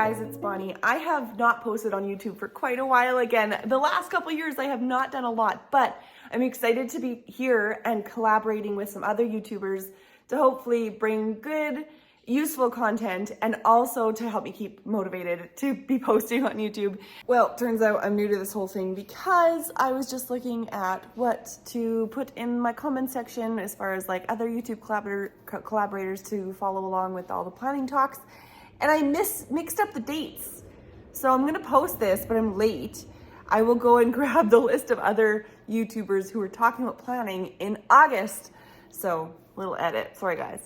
guys, it's Bonnie. I have not posted on YouTube for quite a while again. The last couple years I have not done a lot, but I'm excited to be here and collaborating with some other YouTubers to hopefully bring good, useful content and also to help me keep motivated to be posting on YouTube. Well, turns out I'm new to this whole thing because I was just looking at what to put in my comment section as far as like other YouTube collaborators to follow along with all the planning talks. And I mixed up the dates. So I'm gonna post this, but I'm late. I will go and grab the list of other YouTubers who are talking about planning in August. So, little edit, sorry guys.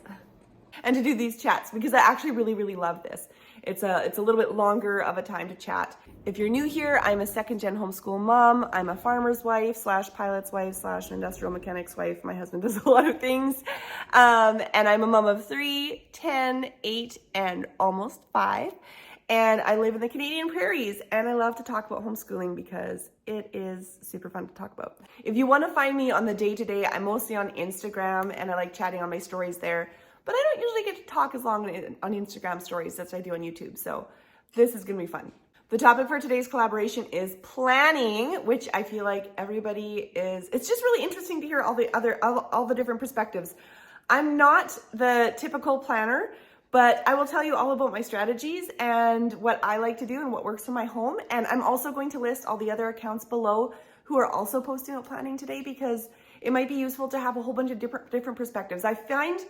And to do these chats, because I actually really love this. It's a little bit longer of a time to chat. If you're new here, I'm a second-gen homeschool mom. I'm a farmer's wife / pilot's wife / industrial mechanic's wife. My husband does a lot of things. And I'm a mom of 3, 10, 8, and almost 5. And I live in the Canadian prairies, and I love to talk about homeschooling because it is super fun to talk about. If you want to find me on the day-to-day, I'm mostly on Instagram, and I like chatting on my stories there. But I don't usually get to talk as long on Instagram stories as I do on YouTube, so this is gonna be fun. The topic for today's collaboration is planning, which I feel like everybody it's just really interesting to hear all the different perspectives. I'm not the typical planner, but I will tell you all about my strategies and what I like to do and what works for my home. And I'm also going to list all the other accounts below who are also posting about planning today because it might be useful to have a whole bunch of different perspectives. I find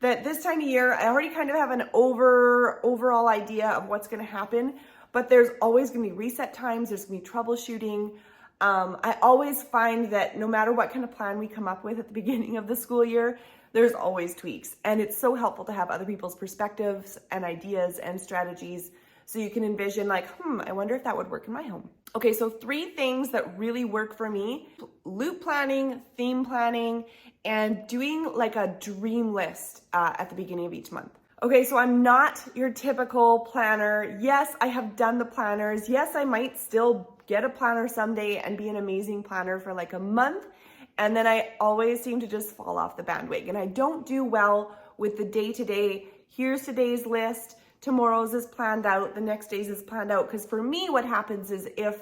that this time of year, I already kind of have an overall idea of what's gonna happen, but there's always gonna be reset times, there's gonna be troubleshooting. I always find that no matter what kind of plan we come up with at the beginning of the school year, there's always tweaks. And it's so helpful to have other people's perspectives and ideas and strategies so you can envision like, I wonder if that would work in my home. Okay, so 3 things that really work for me: loop planning, theme planning, and doing like a dream list at the beginning of each month. Okay, so I'm not your typical planner. Yes, I have done the planners. Yes, I might still get a planner someday and be an amazing planner for like a month. And then I always seem to just fall off the bandwagon. I don't do well with the day-to-day, here's today's list, tomorrow's is planned out, the next day's is planned out. Because for me, what happens is if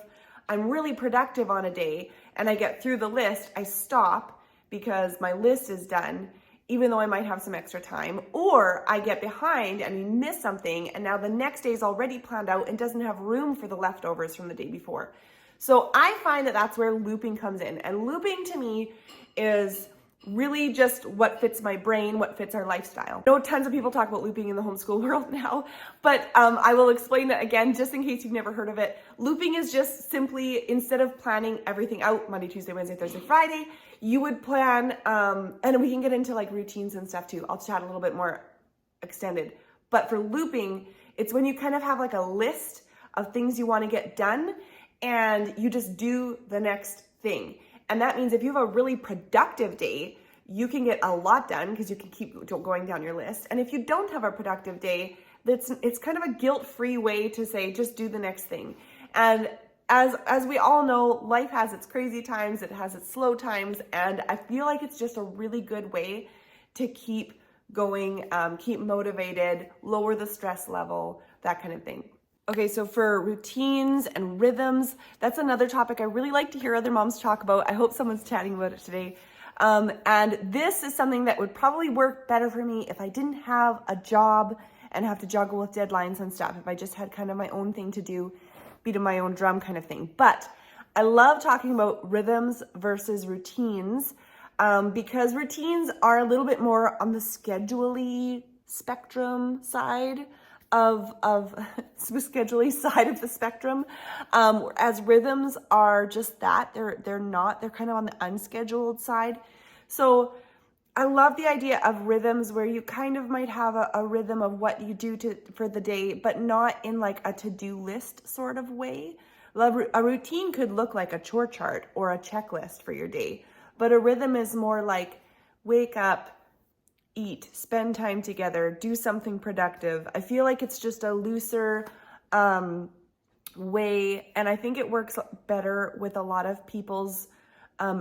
I'm really productive on a day and I get through the list, I stop because my list is done, even though I might have some extra time, or I get behind and we miss something and now the next day is already planned out and doesn't have room for the leftovers from the day before. So I find that that's where looping comes in. And looping to me is really just what fits my brain, what fits our lifestyle. I know tons of people talk about looping in the homeschool world now, but I will explain it again just in case you've never heard of it. Looping is just simply, instead of planning everything out Monday, Tuesday, Wednesday, Thursday, Friday, you would plan, and we can get into like routines and stuff too. I'll chat a little bit more extended. But for looping, it's when you kind of have like a list of things you want to get done and you just do the next thing. And that means if you have a really productive day, you can get a lot done because you can keep going down your list. And if you don't have a productive day, it's kind of a guilt-free way to say, just do the next thing. And as we all know, life has its crazy times, it has its slow times, and I feel like it's just a really good way to keep going, keep motivated, lower the stress level, that kind of thing. Okay, so for routines and rhythms, that's another topic I really like to hear other moms talk about. I hope someone's chatting about it today. And this is something that would probably work better for me if I didn't have a job and have to juggle with deadlines and stuff, if I just had kind of my own thing to do, beat of my own drum kind of thing. But I love talking about rhythms versus routines because routines are a little bit more on the schedule-y spectrum side of scheduling side of the spectrum, as rhythms are just that. They're kind of on the unscheduled side. So I love the idea of rhythms where you kind of might have a rhythm of what you do for the day, but not in like a to-do list sort of way. A routine could look like a chore chart or a checklist for your day, but a rhythm is more like wake up, eat, spend time together, do something productive. I feel like it's just a looser way, and I think it works better with a lot of people's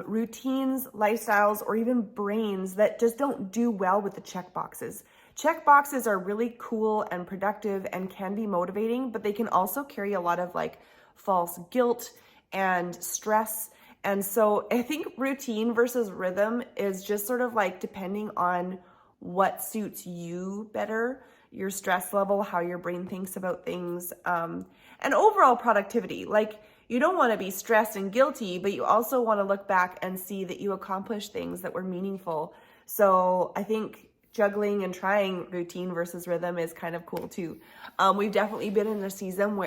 routines, lifestyles, or even brains that just don't do well with the check boxes. Check boxes are really cool and productive and can be motivating, but they can also carry a lot of like false guilt and stress. And so I think routine versus rhythm is just sort of like depending on what suits you better, your stress level, how your brain thinks about things, and overall productivity. Like, you don't want to be stressed and guilty, but you also want to look back and see that you accomplished things that were meaningful. So I think juggling and trying routine versus rhythm is kind of cool too. We've definitely been in a season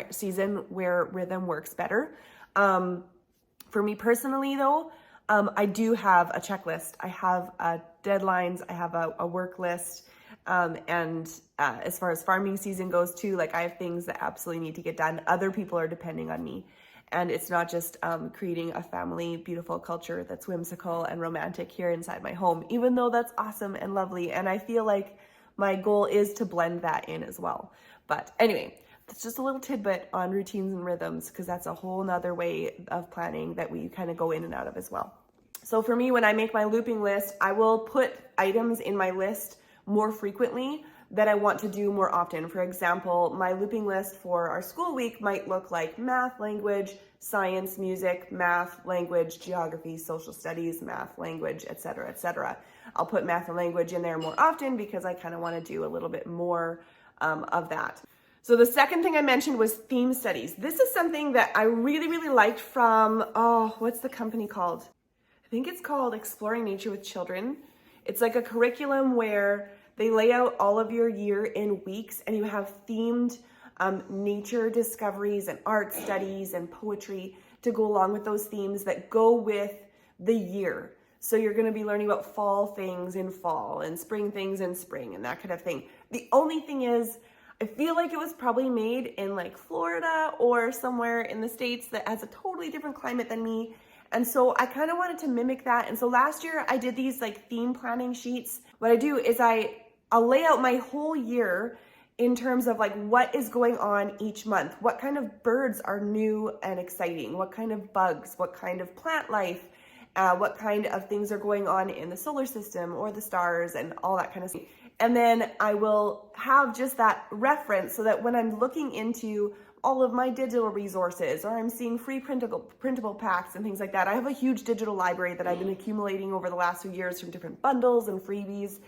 where rhythm works better. For me personally though, I do have a checklist. I have deadlines. I have a work list. And as far as farming season goes too, like I have things that absolutely need to get done. Other people are depending on me. And it's not just creating a family, beautiful culture that's whimsical and romantic here inside my home, even though that's awesome and lovely. And I feel like my goal is to blend that in as well. But anyway, that's just a little tidbit on routines and rhythms, because that's a whole nother way of planning that we kind of go in and out of as well. So for me, when I make my looping list, I will put items in my list more frequently that I want to do more often. For example, my looping list for our school week might look like math, language, science, music, math, language, geography, social studies, math, language, etc., etc. I'll put math and language in there more often because I kind of want to do a little bit more of that. So the second thing I mentioned was theme studies. This is something that I really, really liked from, what's the company called? I think it's called Exploring Nature with Children. It's like a curriculum where they lay out all of your year in weeks, and you have themed nature discoveries and art studies and poetry to go along with those themes that go with the year. So you're going to be learning about fall things in fall and spring things in spring and that kind of thing. The only thing is, I feel like it was probably made in like Florida or somewhere in the States that has a totally different climate than me. And so I kind of wanted to mimic that. And so last year I did these like theme planning sheets. What I do is I'll lay out my whole year in terms of like what is going on each month. What kind of birds are new and exciting? What kind of bugs? What kind of plant life? What kind of things are going on in the solar system or the stars and all that kind of stuff. And then I will have just that reference so that when I'm looking into all of my digital resources, or I'm seeing free printable packs and things like that. I have a huge digital library that I've been accumulating over the last few years from different bundles and freebies.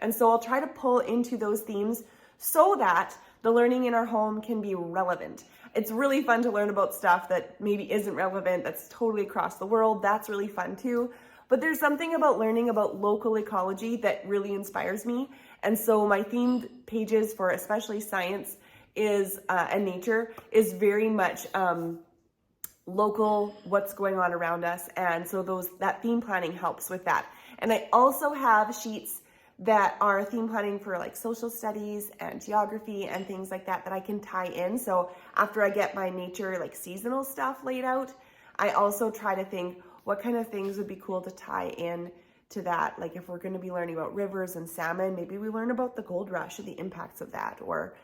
And so I'll try to pull into those themes so that the learning in our home can be relevant. It's really fun to learn about stuff that maybe isn't relevant, that's totally across the world. That's really fun too. But there's something about learning about local ecology that really inspires me. And so my themed pages for especially science and nature is very much local, what's going on around us. And so that theme planning helps with that. And I also have sheets that are theme planning for like social studies and geography and things like that I can tie in. So after I get my nature like seasonal stuff laid out, I also try to think what kind of things would be cool to tie in to that. Like if we're going to be learning about rivers and salmon, maybe we learn about the gold rush and the impacts of that, or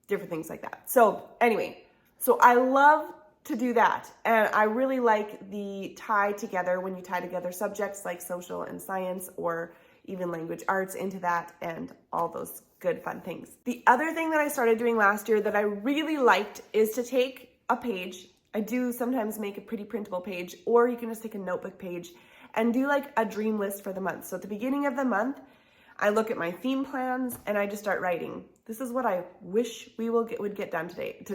different things like that. So anyway, so I love to do that. And I really like the tie together, when you tie together subjects like social and science, or even language arts into that, and all those good fun things. The other thing that I started doing last year that I really liked is to take a page. I do sometimes make a pretty printable page, or you can just take a notebook page and do like a dream list for the month. So at the beginning of the month, I look at my theme plans and I just start writing. This is what I wish we would get done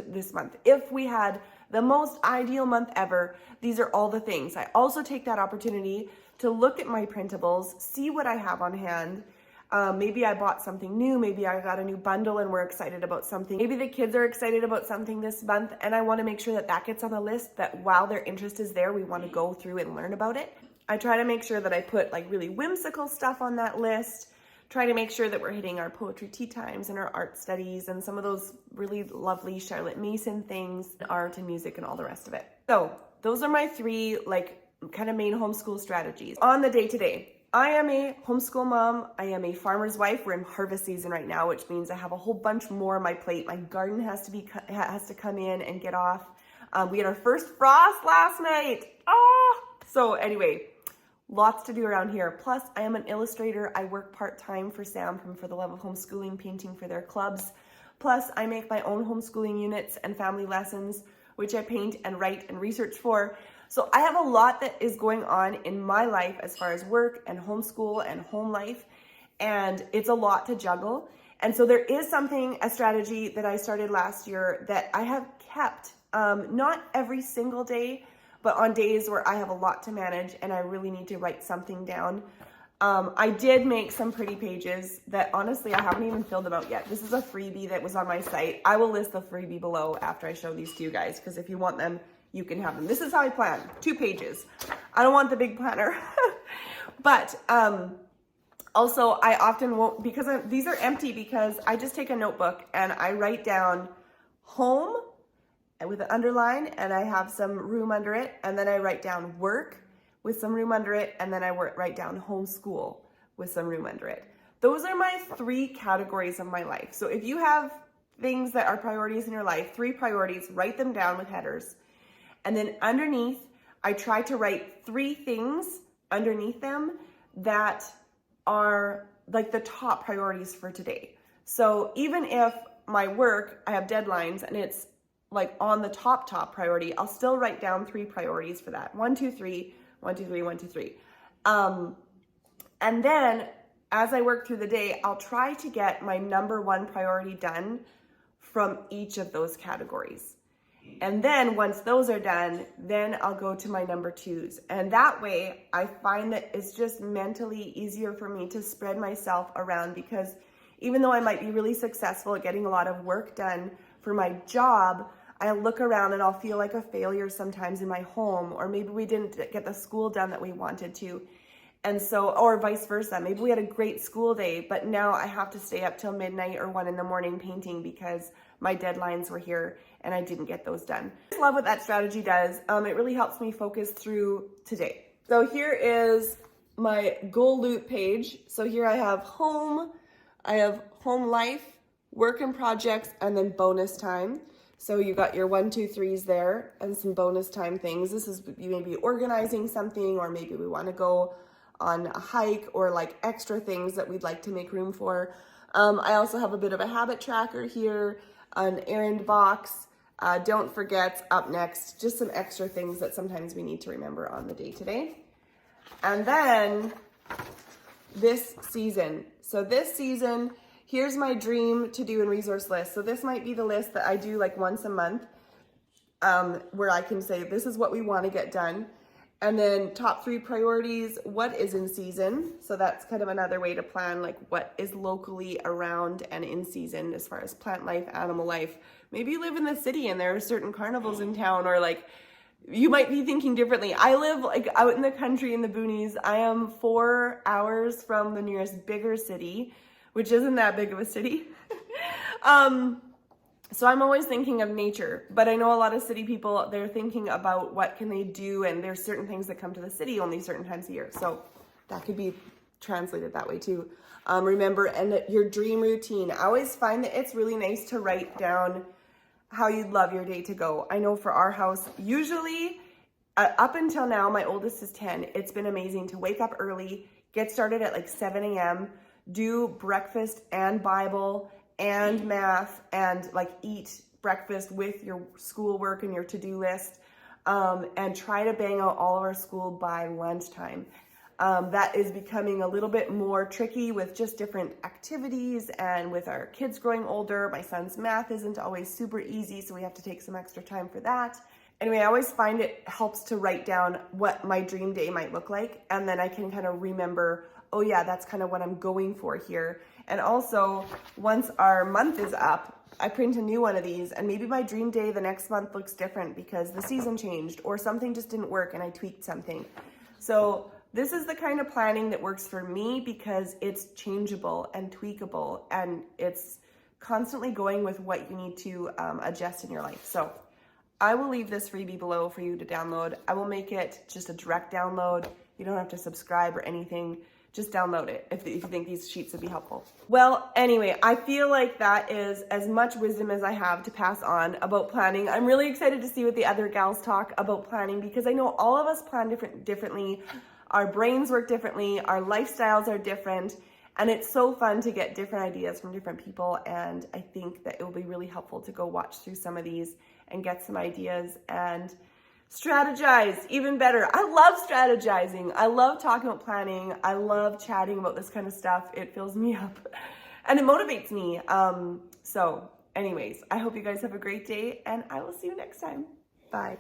this month. If we had the most ideal month ever, these are all the things. I also take that opportunity to look at my printables, see what I have on hand. Maybe I bought something new. Maybe I got a new bundle and we're excited about something. Maybe the kids are excited about something this month, and I want to make sure that that gets on the list, that while their interest is there, we want to go through and learn about it. I try to make sure that I put like really whimsical stuff on that list. Try to make sure that we're hitting our poetry tea times and our art studies and some of those really lovely Charlotte Mason things, art and music and all the rest of it. So those are my three like kind of main homeschool strategies. On the day-to-day, I am a homeschool mom. I am a farmer's wife. We're in harvest season right now, which means I have a whole bunch more on my plate. My garden has to come in and get off. We had our first frost last night. So anyway, Lots to do around here. Plus, I am an illustrator. I work part-time for Sam from For the Love of Homeschooling, painting for their clubs. Plus, I make my own homeschooling units and family lessons, which I paint and write and research for. So I have a lot that is going on in my life as far as work and homeschool and home life, and it's a lot to juggle. And so there is a strategy that I started last year that I have kept, not every single day, but on days where I have a lot to manage and I really need to write something down. I did make some pretty pages that honestly I haven't even filled them out yet. This is a freebie that was on my site. I will list the freebie below after I show these to you guys, because if you want them, you can have them. This is how I plan, 2 pages. I don't want the big planner. But also I often won't, because these are empty, because I just take a notebook and I write down home with an underline, and I have some room under it, and then I write down work with some room under it, and then I write down homeschool with some room under it. Those are my 3 categories of my life. So if you have things that are priorities in your life, 3 priorities, write them down with headers. And then underneath, I try to write 3 things underneath them that are like the top priorities for today. So even if my work, I have deadlines and it's like on the top priority, I'll still write down 3 priorities for that. 1, 2, 3, 1, 2, 3, 1, 2, 3. And then as I work through the day, I'll try to get my number 1 priority done from each of those categories. And then once those are done, then I'll go to my number 2s. And that way I find that it's just mentally easier for me to spread myself around, because even though I might be really successful at getting a lot of work done for my job, I look around and I'll feel like a failure sometimes in my home, or maybe we didn't get the school done that we wanted to. And so, or vice versa, maybe we had a great school day, but now I have to stay up till midnight or 1 in the morning painting because my deadlines were here and I didn't get those done. I just love what that strategy does. It really helps me focus through today. So here is my goal loop page. So here I have home life, work and projects, and then bonus time. So you got your 1, 2, 3s there and some bonus time things. This is you may be organizing something, or maybe we want to go on a hike, or like extra things that we'd like to make room for. I also have a bit of a habit tracker here, an errand box. Don't forget up next, just some extra things that sometimes we need to remember on the day today. And then this season. So this season, here's my dream to do and resource list. So this might be the list that I do like once a month, where I can say, this is what we want to get done. And then top 3 priorities, what is in season. So that's kind of another way to plan, like what is locally around and in season as far as plant life, animal life. Maybe you live in the city and there are certain carnivals in town, or like you might be thinking differently. I live like out in the country in the boonies. I am 4 hours from the nearest bigger city, which isn't that big of a city. So I'm always thinking of nature, but I know a lot of city people, they're thinking about what can they do, and there's certain things that come to the city only certain times a year. So that could be translated that way too. Remember, and your dream routine. I always find that it's really nice to write down how you'd love your day to go. I know for our house, usually up until now, my oldest is 10. It's been amazing to wake up early, get started at like 7 a.m., do breakfast and Bible and math, and like eat breakfast with your schoolwork and your to-do list, and try to bang out all of our school by lunchtime. That is becoming a little bit more tricky with just different activities, and with our kids growing older, my son's math isn't always super easy, so we have to take some extra time for that. Anyway, I always find it helps to write down what my dream day might look like, and then I can kind of remember, oh yeah, that's kind of what I'm going for here. And also, once our month is up, I print a new one of these, and maybe my dream day the next month looks different because the season changed or something just didn't work and I tweaked something. So this is the kind of planning that works for me because it's changeable and tweakable, and it's constantly going with what you need to adjust in your life. So I will leave this freebie below for you to download. I will make it just a direct download. You don't have to subscribe or anything. Just download it if you think these sheets would be helpful. Well, anyway, I feel like that is as much wisdom as I have to pass on about planning. I'm really excited to see what the other gals talk about planning, because I know all of us plan differently. Our brains work differently, our lifestyles are different, and it's so fun to get different ideas from different people. And I think that it will be really helpful to go watch through some of these and get some ideas and strategize even better. I love strategizing. I love talking about planning. I love chatting about this kind of stuff. It fills me up and it motivates me. So anyways, I hope you guys have a great day and I will see you next time. Bye.